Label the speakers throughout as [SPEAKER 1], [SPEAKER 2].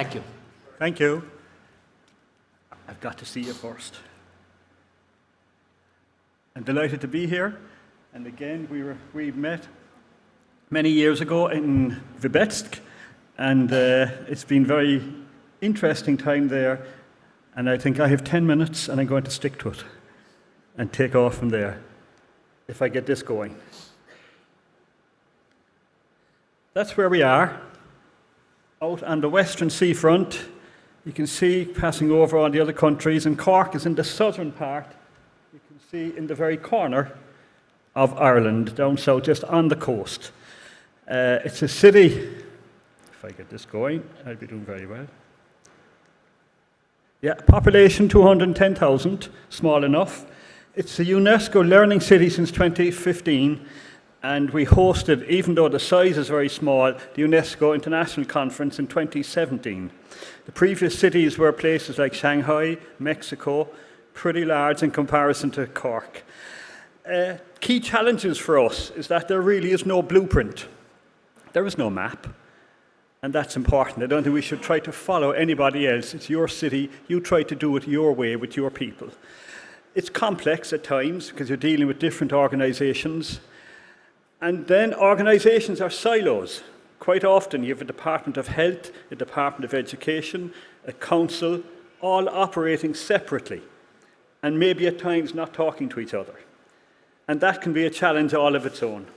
[SPEAKER 1] Thank you.
[SPEAKER 2] Thank you. I've got to see you first. I'm delighted to be here. And again, we met many years ago in Vybetsk, and it's been very interesting time there. And I think I have 10 minutes, and I'm going to stick to it and take off from there, if I get this going. That's where we are, out on the western seafront. You can see passing over all the other countries, and Cork is in the southern part. You can see in the very corner of Ireland, down south, just on the coast. It's a city, if I get this going, I'll be doing very well. Yeah, population 210,000, small enough. It's a UNESCO Learning City since 2015, and we hosted, even though the size is very small, the UNESCO International Conference in 2017. The previous cities were places like Shanghai, Mexico, pretty large in comparison to Cork. Key challenges for us is that there really is no blueprint. There is no map. And that's important. I don't think we should try to follow anybody else. It's your city. You try to do it your way with your people. It's complex at times because you're dealing with different organizations. And then organizations are silos. Quite often you have a Department of Health, a Department of Education, a council, all operating separately and maybe at times not talking to each other. And that can be a challenge all of its own.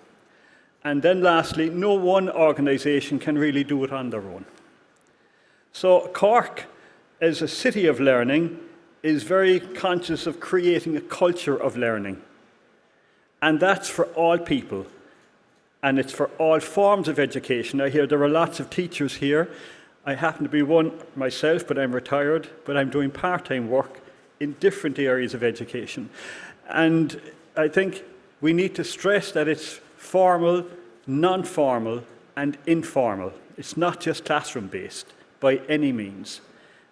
[SPEAKER 2] And then lastly, no one organisation can really do it on their own. So Cork, as a city of learning, is very conscious of creating a culture of learning. And that's for all people. And it's for all forms of education. I hear there are lots of teachers here. I happen to be one myself, but I'm retired, but I'm doing part-time work in different areas of education. And I think we need to stress that it's formal, non-formal, and informal. It's not just classroom-based by any means.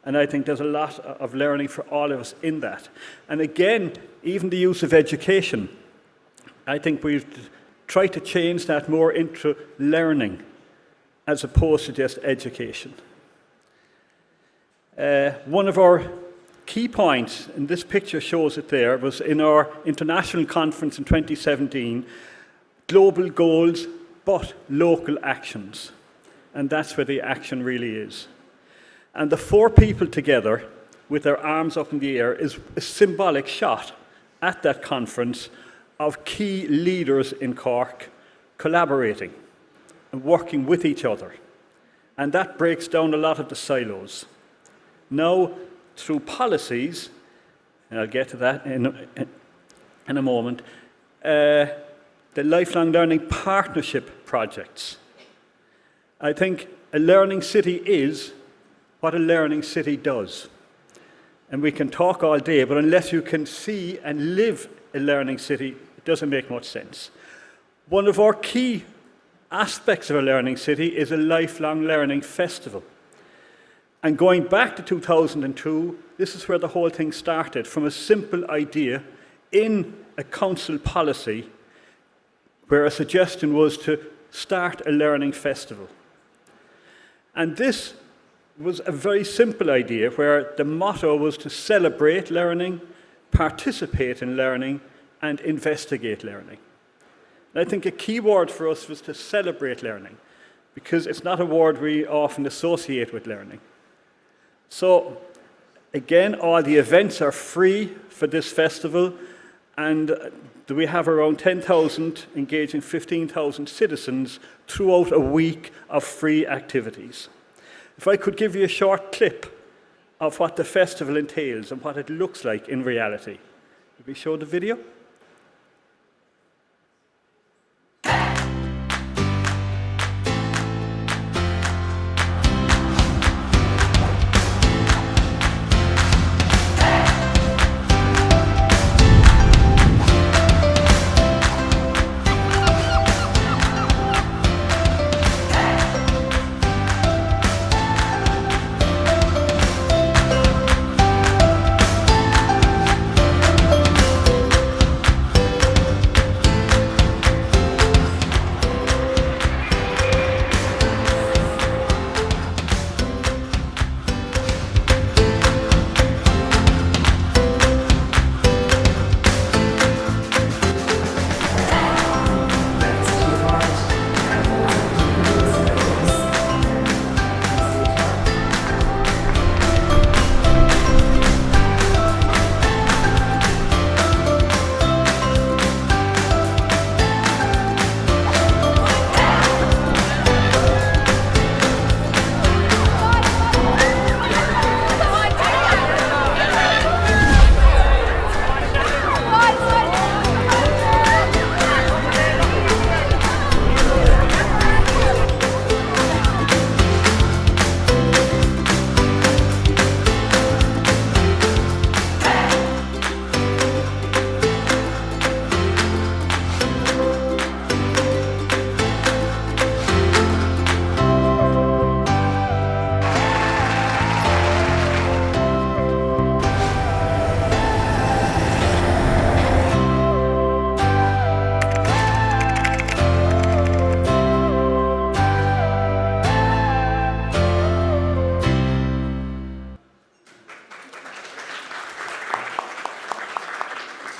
[SPEAKER 2] And I think there's a lot of learning for all of us in that. And again, even the use of education, I think we've tried to change that more into learning as opposed to just education. One of our key points, and this picture shows it there, was in our international conference in 2017, global goals, but local actions. And that's where the action really is. And the four people together, with their arms up in the air, is a symbolic shot at that conference of key leaders in Cork collaborating and working with each other. And that breaks down a lot of the silos. Now, through policies, and I'll get to that in a moment, the lifelong learning partnership projects. I think a learning city is what a learning city does. And we can talk all day, but unless you can see and live a learning city, it doesn't make much sense. One of our key aspects of a learning city is a lifelong learning festival. And going back to 2002, this is where the whole thing started, from a simple idea in a council policy where a suggestion was to start a learning festival. And this was a very simple idea where the motto was to celebrate learning, participate in learning, and investigate learning. And I think a key word for us was to celebrate learning, because it's not a word we often associate with learning. So, again, all the events are free for this festival, and we have around 10,000 engaging 15,000 citizens throughout a week of free activities. If I could give you a short clip of what the festival entails and what it looks like in reality. Could we show the video?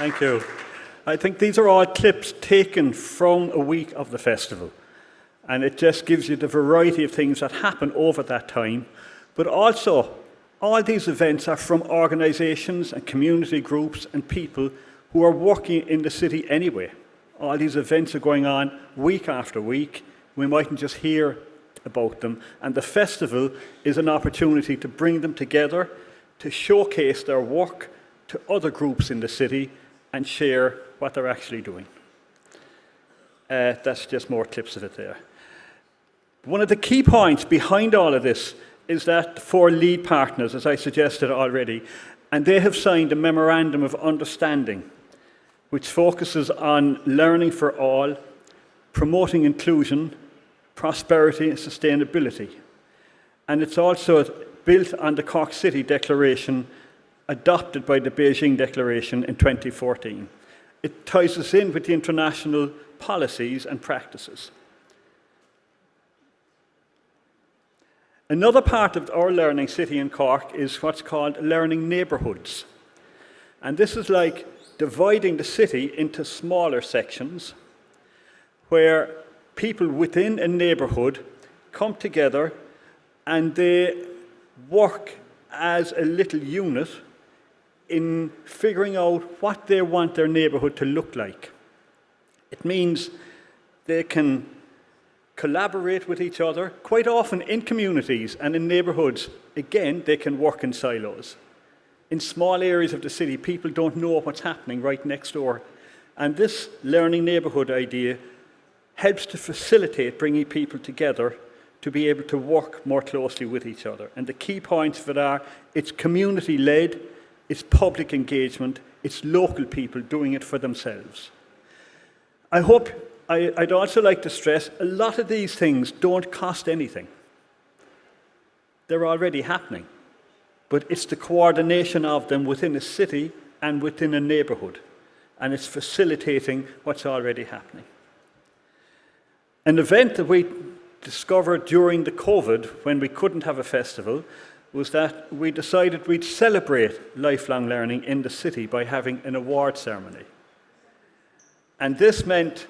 [SPEAKER 2] Thank you. I think these are all clips taken from a week of the festival. And it just gives you the variety of things that happen over that time. But also, all these events are from organisations and community groups and people who are working in the city anyway. All these events are going on week after week. We mightn't just hear about them. And the festival is an opportunity to bring them together, to showcase their work to other groups in the city and share what they're actually doing. That's just more clips of it there. One of the key points behind all of this is that the 4 lead partners, as I suggested already, and they have signed a memorandum of understanding which focuses on learning for all, promoting inclusion, prosperity and sustainability. And it's also built on the Cork City Declaration adopted by the Beijing Declaration in 2014. It ties us in with the international policies and practices. Another part of our learning city in Cork is what's called learning neighbourhoods. And this is like dividing the city into smaller sections where people within a neighbourhood come together and they work as a little unit in figuring out what they want their neighbourhood to look like. It means they can collaborate with each other. Quite often in communities and in neighbourhoods, again, they can work in silos. In small areas of the city, people don't know what's happening right next door. And this learning neighbourhood idea helps to facilitate bringing people together to be able to work more closely with each other. And the key points of it are, it's community-led, it's public engagement, it's local people doing it for themselves. I'd also like to stress, a lot of these things don't cost anything. They're already happening. But it's the coordination of them within a city and within a neighbourhood. And it's facilitating what's already happening. An event that we discovered during the COVID, when we couldn't have a festival, was that we decided we'd celebrate lifelong learning in the city by having an award ceremony. And this meant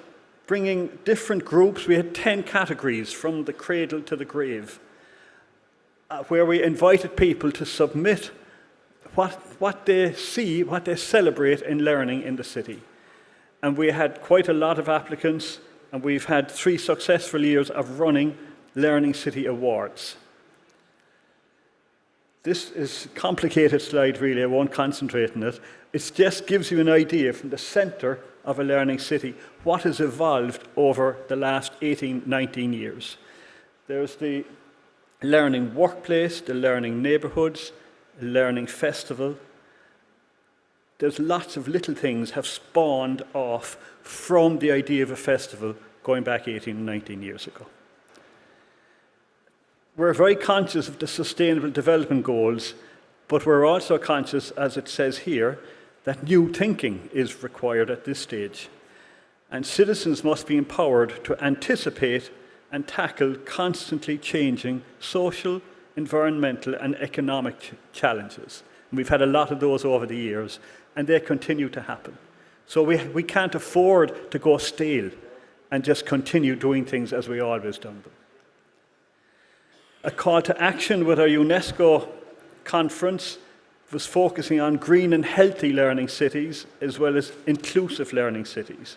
[SPEAKER 2] bringing different groups. We had 10 categories from the cradle to the grave, where we invited people to submit what they see, what they celebrate in learning in the city. And we had quite a lot of applicants, and we've had 3 successful years of running Learning City Awards. This is a complicated slide, really. I won't concentrate on it. It just gives you an idea from the centre of a learning city what has evolved over the last 18, 19 years. There's the learning workplace, the learning neighbourhoods, the learning festival. There's lots of little things have spawned off from the idea of a festival going back 18, 19 years ago. We're very conscious of the Sustainable Development Goals, but we're also conscious, as it says here, that new thinking is required at this stage. And citizens must be empowered to anticipate and tackle constantly changing social, environmental and economic challenges. And we've had a lot of those over the years, and they continue to happen. So we can't afford to go stale and just continue doing things as we always done them. A call to action with our UNESCO conference was focusing on green and healthy learning cities as well as inclusive learning cities.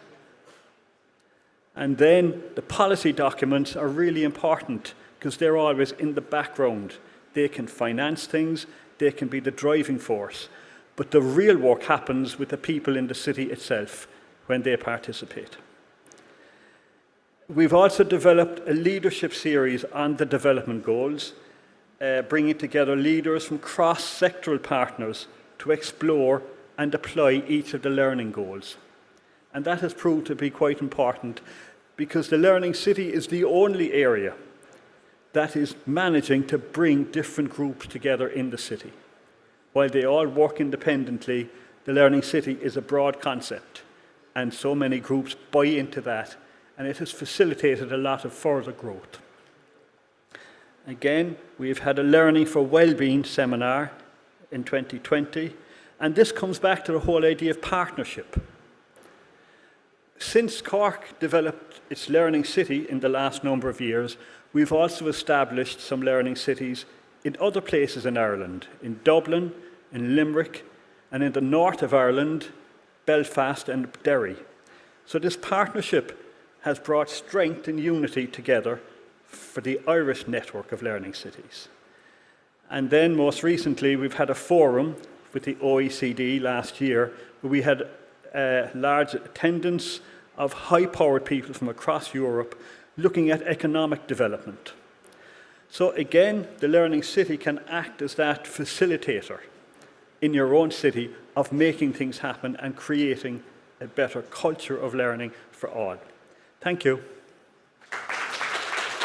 [SPEAKER 2] And then the policy documents are really important because they're always in the background. They can finance things, they can be the driving force, but the real work happens with the people in the city itself when they participate. We've also developed a leadership series on the development goals, bringing together leaders from cross-sectoral partners to explore and apply each of the learning goals. And that has proved to be quite important because the Learning City is the only area that is managing to bring different groups together in the city. While they all work independently, the Learning City is a broad concept, and so many groups buy into that, and it has facilitated a lot of further growth. Again, we've had a Learning for Wellbeing seminar in 2020, And this comes back to the whole idea of partnership. Since Cork developed its learning city in the last number of years, we've also established some learning cities in other places in Ireland, in Dublin, in Limerick, and in the north of Ireland, Belfast and Derry. So this partnership has brought strength and unity together for the Irish network of learning cities. And then most recently, we've had a forum with the OECD last year, where we had a large attendance of high-powered people from across Europe looking at economic development. So again, the Learning City can act as that facilitator in your own city of making things happen and creating a better culture of learning for all. Thank you.